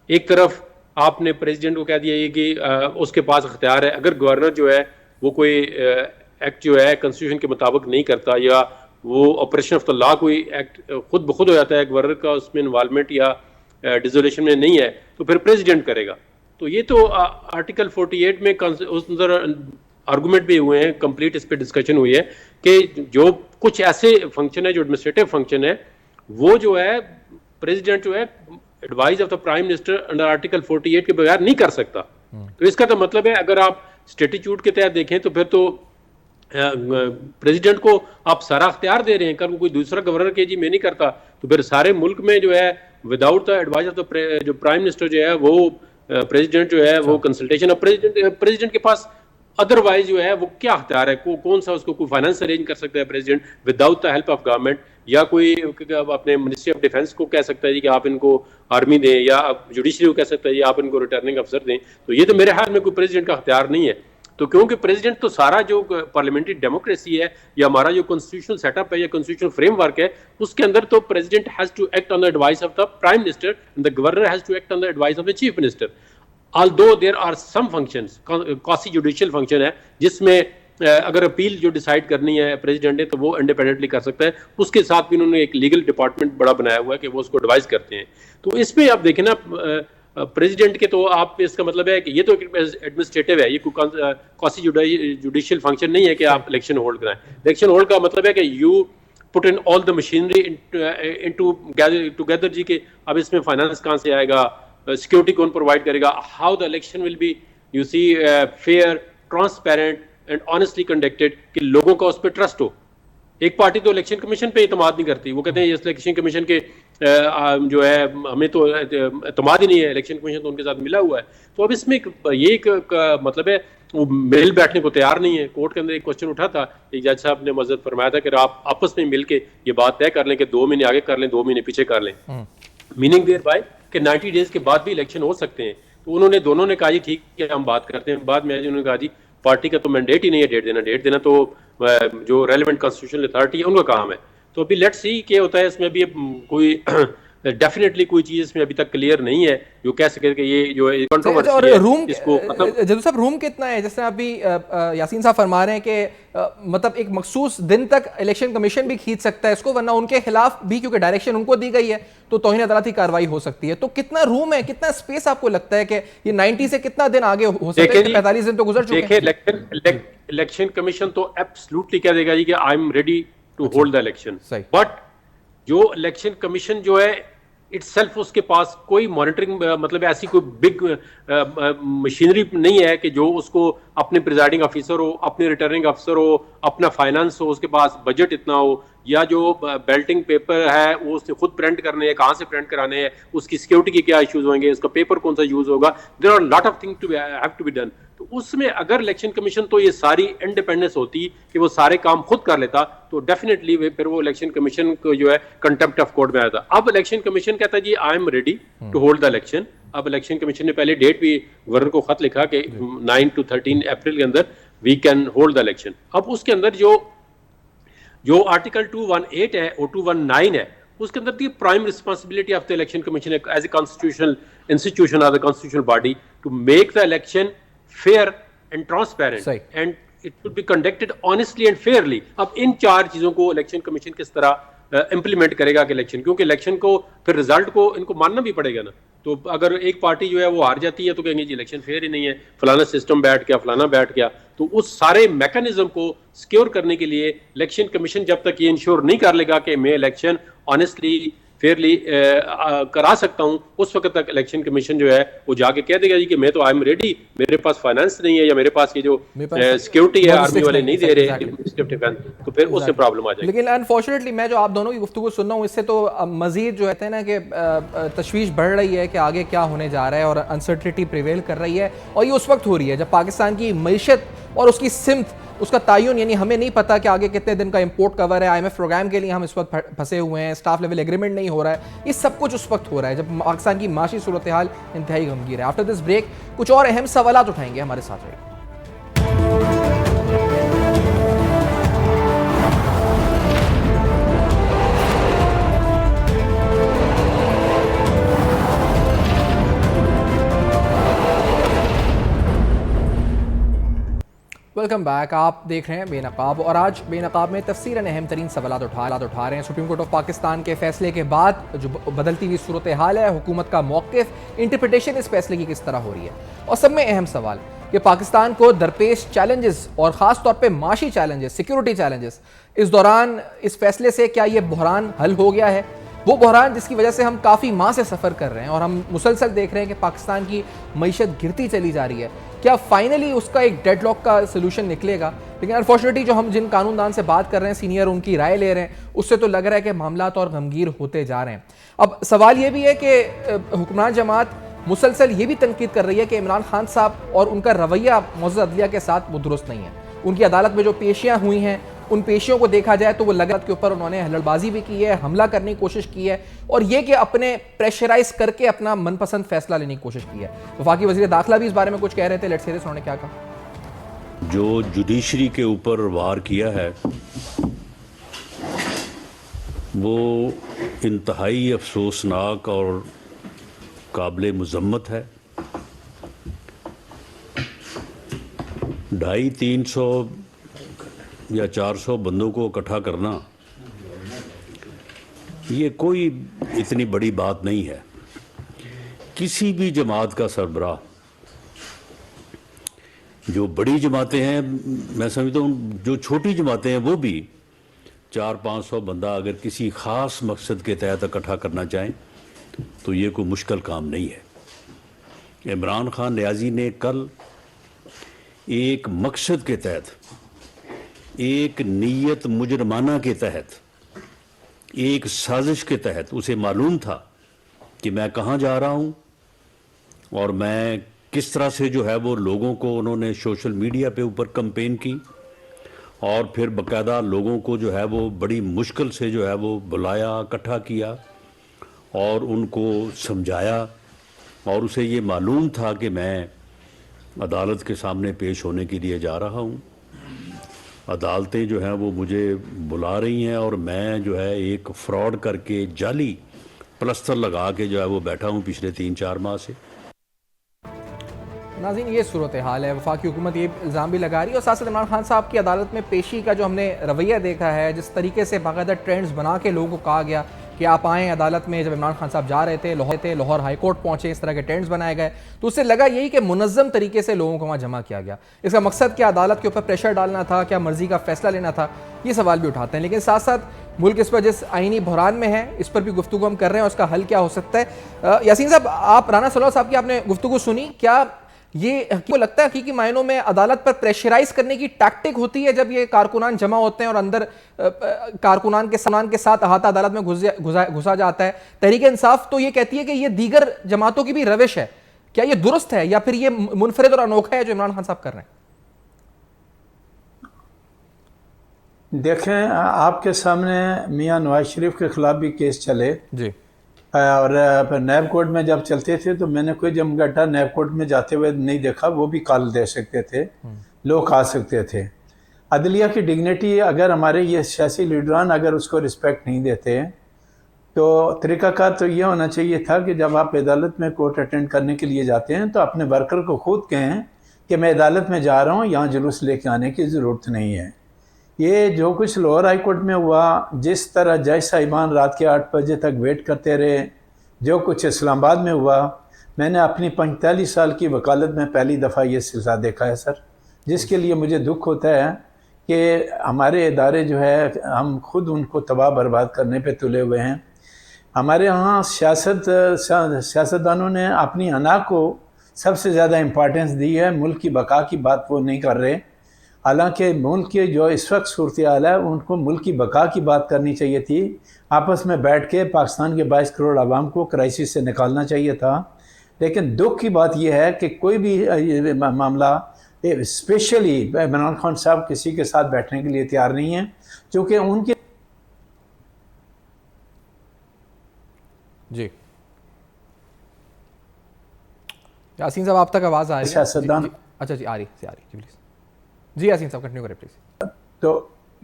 एक तरफ आपने प्रेसिडेंट को कह दिया ये कि उसके पास अख्तियार है, अगर गवर्नर जो है वो कोई एक्ट जो है कॉन्स्टिट्यूशन के मुताबिक नहीं करता या वो ऑपरेशन ऑफ द लॉ कोई एक्ट खुद ब खुद हो जाता है, गवर्नर का उसमें इन्वॉल्वमेंट या डिसोल्यूशन में नहीं है, तो फिर प्रेसिडेंट करेगा। तो ये तो आर्टिकल 48 में उस अंदर आर्गूमेंट भी हुए हैं, कंप्लीट इस पे डिस्कशन हुई है कि जो कुछ ऐसे फंक्शन है जो एडमिनिस्ट्रेटिव फंक्शन है, वो जो है प्रेसिडेंट जो है advice of the prime minister under article 48 के बगैर नहीं कर सकता। तो इसका तो मतलब है अगर आप स्टैट्यूट के तहत देखें तो फिर तो प्रेसिडेंट को आप सारा अख्तियार दे रहे हैं, कल कोई दूसरा गवर्नर के जी मैं नहीं करता तो फिर सारे मुल्क में जो है without the advice of the जो प्राइम मिनिस्टर जो है वो प्रेसिडेंट जो है वो कंसल्टेशन ऑफ प्रेसिडेंट के पास अदरवाइज जो है वो क्या अख्तियार है, कौन सा उसको कोई फाइनेंस अरेंज कर सकता है president without the help of government, या कोई अपने मिनिस्ट्री ऑफ डिफेंस को कह सकता है जी कि आप इनको आर्मी दें, या जुडिशरी को कह सकता है जी आप इनको रिटर्निंग अफसर दें। तो ये तो मेरे ख्याल में कोई प्रेसिडेंट का अख्तियार नहीं है। तो क्योंकि प्रेसिडेंट तो सारा जो पार्लियामेंट्री डेमोक्रेसी है या हमारा जो कॉन्स्टिट्यूशनल सेटअप है या कॉन्स्टिट्यूशनल फ्रेमवर्क है उसके अंदर तो president has to act on the advice of the prime minister and the governor has to act on the advice of the chief minister. Although there are some functions, quasi judicial function है जिसमें अगर अपील जो डिसाइड करनी है प्रेसिडेंट ने तो वो इंडिपेंडेंटली कर सकता है, उसके साथ भी उन्होंने एक लीगल डिपार्टमेंट बड़ा बनाया हुआ है कि वो उसको एडवाइस करते हैं। तो इसमें आप देखें ना प्रेसिडेंट के तो आप इसका मतलब है कि ये तो एडमिनिस्ट्रेटिव है, ये कोई क्वासी जुडिशियल फंक्शन नहीं है कि आप इलेक्शन होल्ड कराएं। इलेक्शन होल्ड का मतलब है कि you put in all the machinery into together जी के अब इसमें फाइनेंस कहाँ से आएगा, सिक्योरिटी कौन प्रोवाइड करेगा, how the election will be you see fair transparent and honestly conducted कि लोगों का उस पर ट्रस्ट हो। एक पार्टी तो इलेक्शन कमीशन पे इतमाद नहीं करती, वो कहते हैं इस इलेक्शन कमीशन के जो है हमें तो इतमाद ही नहीं है, इलेक्शन कमीशन तो उनके साथ मिला हुआ है। तो अब इसमें ये मतलब है वो मिल बैठने को तैयार नहीं है। कोर्ट के अंदर एक क्वेश्चन उठा था, एक जज साहब ने मज़द फरमाया था कि आप आपस में मिल के ये बात तय कर लें कि 2 महीने आगे कर लें 2 महीने पीछे कर लें, मीनिंग देयर बाय कि 90 डेज के बाद भी इलेक्शन हो सकते हैं। तो उन्होंने दोनों ने कहा जी ठीक है हम बात करते हैं। बाद में उन्होंने कहा जी पार्टी का तो मैंडेट ही नहीं है डेट देना तो जो रेलेवेंट कॉन्स्टिट्यूशनल अथॉरिटी है उनका काम है। तो अभी लेट्स सी क्या होता है इसमें। अभी कोई डेफिनेटली कोई चीज इसमें अभी तक क्लियर नहीं है जो कह सके कि ये जो कंट्रोवर्सी और है रूम इसको जदू साहब रूम कितना है, जैसे अभी यासीन साहब फरमा रहे हैं कि मतलब एक मखसूस दिन तक इलेक्शन कमीशन भी खींच सकता है इसको, वरना उनके खिलाफ भी क्योंकि डायरेक्शन उनको दी गई है तो तौहीन अदालती कार्रवाई हो सकती है। तो कितना रूम है, कितना स्पेस आपको लगता है कि ये 90 से कितना दिन आगे हो सकता है? 45 दिन तो गुजर चुके हैं। इलेक्शन कमीशन तो एब्सोल्युटली कह देगा जी कि I am ready to hold the election, but जो इलेक्शन कमीशन जो है इटसेल्फ उसके पास कोई मॉनिटरिंग मतलब ऐसी कोई बिग मशीनरी नहीं है कि जो उसको अपने प्रिजाइडिंग ऑफिसर हो, अपने रिटर्निंग अफसर हो, अपना फाइनेंस हो, उसके पास बजट इतना हो, या जो बेल्टिंग पेपर है वो उसने खुद प्रिंट करने हैं, कहाँ से प्रिंट कराने हैं, उसकी सिक्योरिटी के क्या इश्यूज होंगे, उसका पेपर कौन सा यूज होगा, there are lot of things to have to be done. तो उसमें अगर इलेक्शन कमीशन तो ये सारी इंडिपेंडेंस होती कि वो सारे काम खुद कर लेता तो डेफिनेटली फिर वो इलेक्शन कमीशन को जो है कंटेम्प्ट ऑफ कोर्ट में आता। अब इलेक्शन कमीशन कहता है जी I am ready to hold the election. अब इलेक्शन कमीशन ने पहले डेट भी गवर्नर को खत लिखा कि 9 to 13 अप्रैल के अंदर we can hold the election. अब उसके अंदर जो आर्टिकल 218 है और 219 है उसके अंदर the prime responsibility of the election commission as a constitutional institution of the constitutional body to make the election fair and transparent and it should be conducted honestly and fairly। अब इन 4 चीजों को इलेक्शन कमीशन किस तरह इंप्लीमेंट करेगा कि इलेक्शन, क्योंकि इलेक्शन को फिर रिजल्ट को इनको मानना भी पड़ेगा ना। तो अगर एक पार्टी जो है वो हार जाती है तो कहेंगे जी इलेक्शन फेयर ही नहीं है, फलाना सिस्टम बैठ गया, फलाना बैठ गया। तो उस सारे मैकेनिज्म को सिक्योर करने के लिए इलेक्शन कमीशन जब तक ये इंश्योर नहीं कर लेगा कि मैं इलेक्शन ऑनेस्टली फेयरली करा सकता हूं, उस वक्त तक इलेक्शन कमीशन जो है वो जाके कह देगा जी कि मैं तो आई एम रेडी, मेरे पास फाइनेंस नहीं है या मेरे पास ये जो सिक्योरिटी है आर्मी वाले नहीं दे रहे, तो फिर उससे प्रॉब्लम आ जाएगी। लेकिन अनफॉर्चुनेटली मैं जो आप दोनों की गुफ्तगू सुन रहा हूँ इससे तो मजीद जो कहते हैं ना कि तशवीश बढ़ रही है कि आगे क्या होने जा रहा है और अनसर्टिनिटी प्रिवेल कर रही है। और ये उस वक्त हो रही है जब पाकिस्तान की मईशत और उसकी सिमत, उसका तायुन, यानी हमें नहीं पता कि आगे कितने दिन का इंपोर्ट कवर है, IMF प्रोग्राम के लिए हम इस वक्त फंसे हुए हैं, स्टाफ लेवल एग्रीमेंट नहीं हो रहा है, ये सब कुछ उस वक्त हो रहा है जब पाकिस्तान की माशी सूरत हाल इंतहाई गमगीन है। आफ्टर दिस ब्रेक कुछ और अहम सवालात उठाएंगे, हमारे साथ रहिए। Welcome back. आप देख रहे हैं बेनकाब और आज बेनकाब में तफसीरन अहम तरीन सवालात उठा रहे हैं। सुप्रीम कोर्ट ऑफ पाकिस्तान के फैसले के बाद जो बदलती हुई सूरत हाल है, हुकूमत का मौक़िफ़, इंटरप्रिटेशन इस फैसले की किस तरह हो रही है, और सब में अहम सवाल कि पाकिस्तान को दरपेश चैलेंजेस और ख़ास तौर पे माशी चैलेंजेस, सिक्योरिटी चैलेंजेस, इस दौरान इस फैसले से क्या ये बहरान हल हो गया है वो बहरान जिसकी वजह से हम काफ़ी माह से सफ़र कर रहे हैं और हम मुसलसल देख रहे हैं कि पाकिस्तान की मईशत गिरती चली जा रही है। क्या फाइनली उसका एक डेडलॉक का सोल्यूशन निकलेगा? लेकिन अनफॉर्चुनेटली जो हम जिन कानूनदान से बात कर रहे हैं, सीनियर उनकी राय ले रहे हैं, उससे तो लग रहा है कि मामलात और गमगीर होते जा रहे हैं। अब सवाल ये भी है कि हुक्मरान जमात मुसलसल ये भी तनकीद कर रही है कि इमरान खान साहब और उनका रवैया मौजूद अदलिया के साथ वो दुरुस्त नहीं है। उनकी अदालत में जो पेशियाँ हुई हैं, उन पेशियों को देखा जाए तो वो लगत के ऊपर उन्होंने हलड़बाजी भी की है, हमला करने की कोशिश की है और ये कि अपने प्रेशराइज करके अपना मनपसंद फैसला लेने की कोशिश की है। वफाकी वज़ीर दाखिला भी इस बारे में कुछ कह रहे थे। लेट्स हियर उन्होंने क्या कहा। जो जुडिशरी के ऊपर वार किया है वो इंतहाई अफसोसनाक और काबिल मजम्मत है। 250-300 या 400 बंदों को इकट्ठा करना ये कोई इतनी बड़ी बात नहीं है। किसी भी जमात का सरबराह, जो बड़ी जमातें हैं, मैं समझता हूँ जो छोटी जमातें हैं वो भी 400-500 बंदा अगर किसी ख़ास मकसद के तहत इकट्ठा करना चाहें तो ये कोई मुश्किल काम नहीं है। इमरान खान नियाज़ी ने कल एक मकसद के तहत, एक नीयत मुजरमाना के तहत, एक साजिश के तहत, उसे मालूम था कि मैं कहाँ जा रहा हूँ और मैं किस तरह से जो है वो लोगों को, उन्होंने सोशल मीडिया पे ऊपर कैंपेन की और फिर बाकायदा लोगों को जो है वो बड़ी मुश्किल से जो है वो बुलाया, इकट्ठा किया और उनको समझाया और उसे ये मालूम था कि मैं अदालत के सामने पेश होने के लिए जा रहा हूँ। अदालतें जो हैं वो मुझे बुला रही हैं और मैं जो है एक फ्रॉड करके जाली प्लस्तर लगा के जो है वो बैठा हूँ पिछले 3-4 माह से। नाज़रीन, ये सूरत हाल है। वफाकी हुकूमत ये इल्ज़ाम भी लगा रही है और साथ साथ इमरान खान साहब की अदालत में पेशी का जो हमने रवैया देखा है, जिस तरीके से बाकायदा ट्रेंड्स बना के लोगों को कहा गया कि आप आएँ अदालत में। जब इमरान खान साहब जा रहे थे लाहौर हाई कोर्ट पहुँचे, इस तरह के ट्रेंड्स बनाए गए तो उससे लगा यही कि मुनज़्ज़म तरीके से लोगों को वहाँ जमा किया गया। इसका मकसद क्या अदालत के ऊपर प्रेशर डालना था, क्या मर्जी का फैसला लेना था, ये सवाल भी उठाते हैं। लेकिन साथ साथ मुल्क इस पर जिस आइनी बहरान में है, इस पर भी गुफ्तगू हम कर रहे हैं, उसका हल क्या हो सकता है। यासीन साहब, आप राना सलवार साहब की आपने गुफ्तगू सुनी, क्या ये को लगता है हकीकी मायनों में अदालत पर प्रेशराइज करने की टैक्टिक होती है जब ये कारकुनान जमा होते हैं और अंदर कारकुनान के साथ अहाता अदालत में घुसा जाता है? तहरीक इंसाफ तो ये कहती है कि ये दीगर जमातों की भी रविश है। क्या ये दुरुस्त है या फिर ये मुनफरिद और अनोखा है जो इमरान खान साहब कर रहे हैं? देखें, आपके सामने मियां नवाज शरीफ के खिलाफ भी केस चले जी, और नैब कोर्ट में जब चलते थे तो मैंने कोई जमघटा नैब कोर्ट में जाते हुए नहीं देखा। वो भी कॉल दे सकते थे, लोग आ सकते थे। अदलिया की डिग्निटी, अगर हमारे ये सियासी लीडरान अगर उसको रिस्पेक्ट नहीं देते तो तरीक़ाकार तो ये होना चाहिए था कि जब आप अदालत में कोर्ट अटेंड करने के लिए जाते हैं तो अपने वर्कर को खुद कहें कि मैं अदालत में जा रहा हूँ, यहाँ जुलूस लेके आने की ज़रूरत नहीं है। ये जो कुछ लोअर हाई कोर्ट में हुआ, जिस तरह जज साहिबान रात के 8 बजे तक वेट करते रहे, जो कुछ इस्लामाबाद में हुआ, मैंने अपनी 45 साल की वकालत में पहली दफ़ा ये सिलसिला देखा है सर, जिसके लिए मुझे दुख होता है कि हमारे इदारे जो है हम खुद उनको तबाह बर्बाद करने पे तुले हुए हैं। हमारे यहाँ सियासतदानों ने अपनी अना को सबसे ज़्यादा इम्पॉर्टेंस दी है, मुल्क की बका की बात वो नहीं कर रहे। हालांकि मुल्क के जो इस वक्त सूरत हाल है उनको मुल्क की बका की बात करनी चाहिए थी। आपस में बैठ के पाकिस्तान के 22 करोड़ आवाम को क्राइसिस से निकालना चाहिए था। लेकिन दुख की बात यह है कि कोई भी मामला, स्पेशली इमरान खान साहब किसी के साथ बैठने के लिए तैयार नहीं है, क्योंकि उनके जी यासीन साहब, आप तक आवाज़ आ रही है? सियासतदान, अच्छा जी, आ रही जी, प्लीज़ जी यासीन साहब कंटिन्यू करें प्लीज़।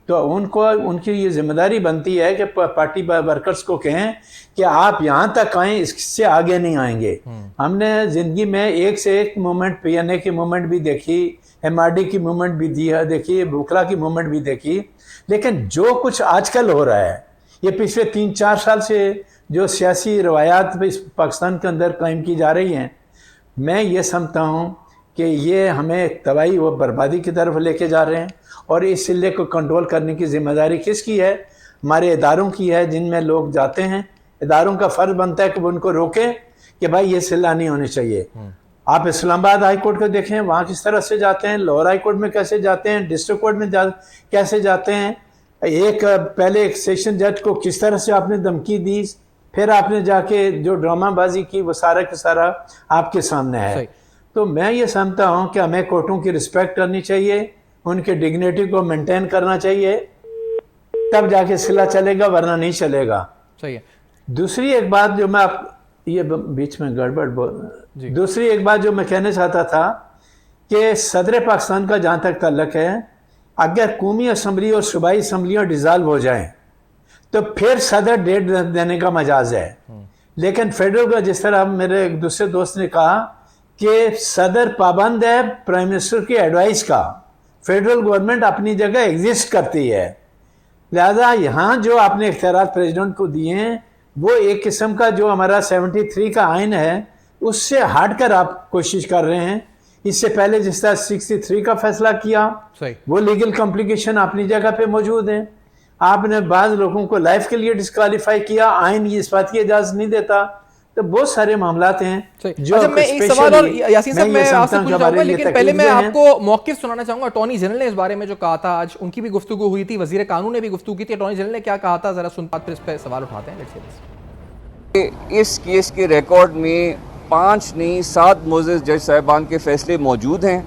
तो उनको उनकी ये जिम्मेदारी बनती है कि पार्टी वर्कर्स को कहें कि आप यहाँ तक आएँ, इससे आगे नहीं आएंगे। हमने ज़िंदगी में एक से एक मूवमेंट, PNA की मूवमेंट भी देखी, MRD की मूवमेंट भी देखी, बुकरा की मूवमेंट भी देखी, लेकिन जो कुछ आजकल हो रहा है, ये पिछले 3-4 साल से जो सियासी रवायात पाकिस्तान के अंदर कायम की जा रही हैं, मैं ये समझता हूँ कि ये हमें तबाही व बर्बादी की तरफ लेके जा रहे हैं। और इस सिलसिले को कंट्रोल करने की जिम्मेदारी किसकी है? हमारे इदारों की है, जिनमें लोग जाते हैं, इदारों का फर्ज बनता है कि वो उनको रोके कि भाई ये सिला नहीं होनी चाहिए। आप इस्लामाबाद हाई कोर्ट को देखें, वहाँ किस तरह से जाते हैं, लाहौर हाई कोर्ट में कैसे जाते हैं, डिस्ट्रिक्ट कोर्ट में कैसे जाते हैं। पहले एक सेशन जज को किस तरह से आपने धमकी दी, फिर आपने जाके जो ड्रामाबाजी की वो सारा का सारा आपके सामने है। तो मैं ये समझता हूँ कि हमें कोर्टों की रिस्पेक्ट करनी चाहिए, उनके डिग्निटी को मेंटेन करना चाहिए, तब जाके सिला चलेगा, वरना नहीं चलेगा। सही है। दूसरी एक बात जो मैं ये बीच में गड़बड़ दूसरी एक बात जो मैं कहना चाहता था कि सदर पाकिस्तान का जहाँ तक ताल्लुक है, अगर कौमी असम्बली और सूबाई असम्बलियाँ डिज़ाल्व हो जाएं तो फिर सदर डेट देने का मजाज है। लेकिन फेडरल का, जिस तरह मेरे एक दूसरे दोस्त ने कहा कि सदर पाबंद है प्राइम मिनिस्टर की एडवाइस का, फेडरल गवर्नमेंट अपनी जगह एग्जिस्ट करती है। लिहाजा यहाँ जो आपने इख्तियारात प्रेसिडेंट को दिए हैं वो एक किस्म का जो हमारा 73 का आइन है उससे हटकर आप कोशिश कर रहे हैं। इससे पहले जिस तरह 63 का फैसला किया, वो लीगल कॉम्प्लिकेशन अपनी जगह पे मौजूद है। आपने बाज लोगों को लाइफ के लिए डिस्क्वालीफाई किया, आइन इस बात की इजाजत नहीं देता। तो बहुत सारे मामलात हैं जो अच्छा, मैं एक सवाल और यासीन साहब मैं आपसे पूछना चाहूंगा, लेकिन पहले मैं आपको मौक़िफ़ सुनाना चाहूंगा। अटॉर्नी जनरल ने इस बारे में जो कहा था, आज उनकी भी गुफ्तगू हुई थी, वजीर कानून ने भी गुफ्तगू की थी। अटॉर्नी जनरल ने क्या कहा था, जरा सुनते, फिर इस पर सवाल उठाते हैं। इस केस के रिकॉर्ड में 5 नहीं 7 मोअज़्ज़ज़ जज साहिबान के फैसले मौजूद हैं।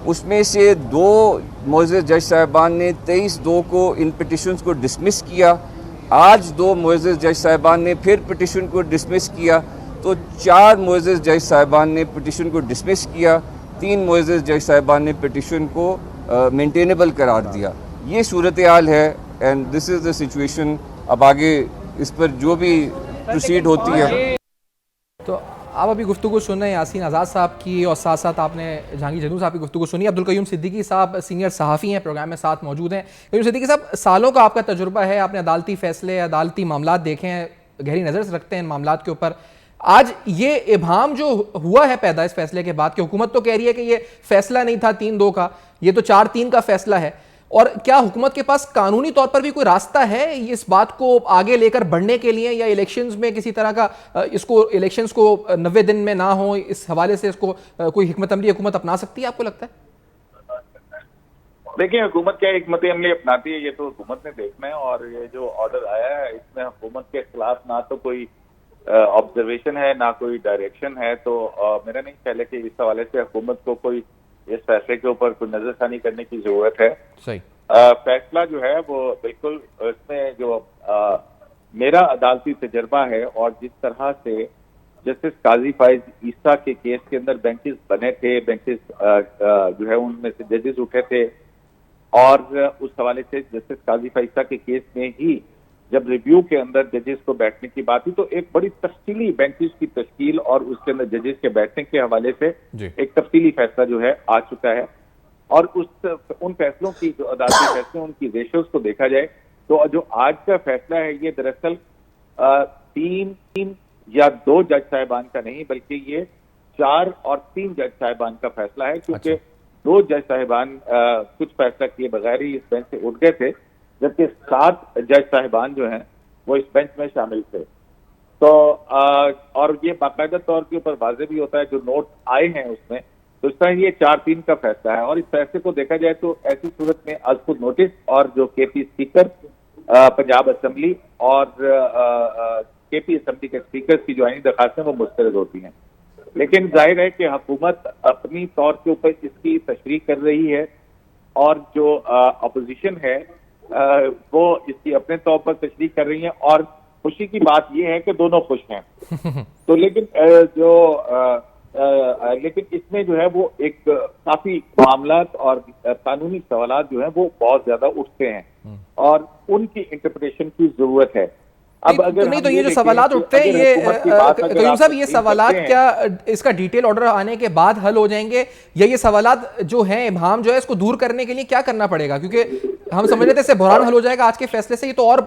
उसमें से 2 मोअज़्ज़ज़ जज साहिबान ने 23/2 को इन पिटिशन्स को डिसमिस किया। आज 2 मोअज़्ज़ज़ जज साहिबान ने फिर पिटिशन को डिसमिस किया, तो 4 मोअज़्ज़ज़ जज साहिबान ने पिटिशन को डिसमिस किया, 3 मोअज़्ज़ज़ जज साहिबान ने पिटिशन को मेंटेनेबल करार दिया। ये सूरत हाल है and this is the situation. अब आगे इस पर जो भी प्रोसीड होती है। तो आप अभी गुफ्तगू सुन रहे हैं यासीन आज़ाद साहब की, और साथ साथ आपने जहांगीर जन्नू साहब की गुफ्तगू सुनी। अब्दुल कयूम सिद्दीकी साहब सीनियर सहाफ़ी हैं, प्रोग्राम में साथ मौजूद हैं। कयूम सिद्दीकी साहब, सालों का आपका तजुर्बा है, आपने अदालती फ़ैसले, अदालती मामलात देखे हैं, गहरी नज़र से रखते हैं इन मामलात के ऊपर। आज ये इबाम जो हुआ है पैदा इस फैसले के बाद, कि हुकूमत तो कह रही है कि ये फैसला नहीं था 3-2 का, ये तो 4-3 का फैसला है, और क्या हुकूमत के पास कानूनी तौर पर भी कोई रास्ता है इस बात को आगे लेकर बढ़ने के लिए, या इलेक्शंस में किसी तरह का इसको इलेक्शंस को 90 दिन में ना हो, इस हवाले से इसको कोई हिकमत अमली हुकूमत अपना सकती है, आपको लगता है? देखिए, हुकूमत क्या हिकमत अमली अपनाती है ये तो हुकूमत ने देखना है। और ये जो ऑर्डर आया है इसमें हुकूमत के खिलाफ ना तो कोई ऑब्जर्वेशन है ना कोई डायरेक्शन है। तो मेरा नहीं ख्याल है कि इस हवाले से हुकूमत को कोई इस फैसले के ऊपर कोई नजरसानी करने की जरूरत है। सही फैसला जो है वो बिल्कुल, इसमें जो मेरा अदालती तजर्बा है और जिस तरह से जस्टिस काजी फाइज ईसा के केस के अंदर बेंचेस बने थे, बेंचेस जो है उनमें से जजेस उठे थे, और उस हवाले से जस्टिस काजी फाइज ईसा के केस में ही जब रिव्यू के अंदर जजेस को बैठने की बात हुई तो एक बड़ी तफसीली बेंचेस की तश्कील और उसके अंदर जजेस के बैठने के हवाले से एक तफसीली फैसला जो है आ चुका है। और उन फैसलों की जो अदालती फैसले उनकी रेशोज को देखा जाए तो जो आज का फैसला है ये दरअसल 3 या 2 जज साहिबान का नहीं बल्कि ये 4 और 3 जज साहिबान का फैसला है, क्योंकि 2 जज साहिबान कुछ फैसला किए बगैर ही इस बेंच से उठ गए थे, जबकि 7 जज साहिबान जो हैं वो इस बेंच में शामिल थे। तो और ये बाकायदा तौर के ऊपर वाज़ेह भी होता है जो नोट आए हैं उसमें। तो इस तरह ये 4-3 का फैसला है। और इस फैसले को देखा जाए तो ऐसी सूरत में आज खुद नोटिस और जो केपी स्पीकर पंजाब असेंबली और केपी असेंबली के स्पीकर की जो आईनी दरखास्तें वो मुस्तरद होती हैं। लेकिन जाहिर है कि हुकूमत अपनी तौर के ऊपर इसकी तशरीह कर रही है और जो अपोजिशन है वो इसकी अपने तौर पर तशरीह कर रही है। और खुशी की बात यह है कि दोनों खुश हैं। तो लेकिन लेकिन इसमें जो है वो एक काफी मामलात और कानूनी सवालात जो है वो बहुत ज्यादा उठते हैं और उनकी इंटरप्रिटेशन की जरूरत है। अब अगर नहीं तो ये जो सवालात उठते हैं ये कयूम साहब, ये सवालात क्या इसका डिटेल ऑर्डर आने के बाद हल हो जाएंगे, या ये सवालात जो हैं इब्हाम जो है इसको दूर करने के लिए क्या करना पड़ेगा? क्योंकि हम समझ रहे थे इससे बहरान हल हो जाएगा आज के फैसले से, ये तो और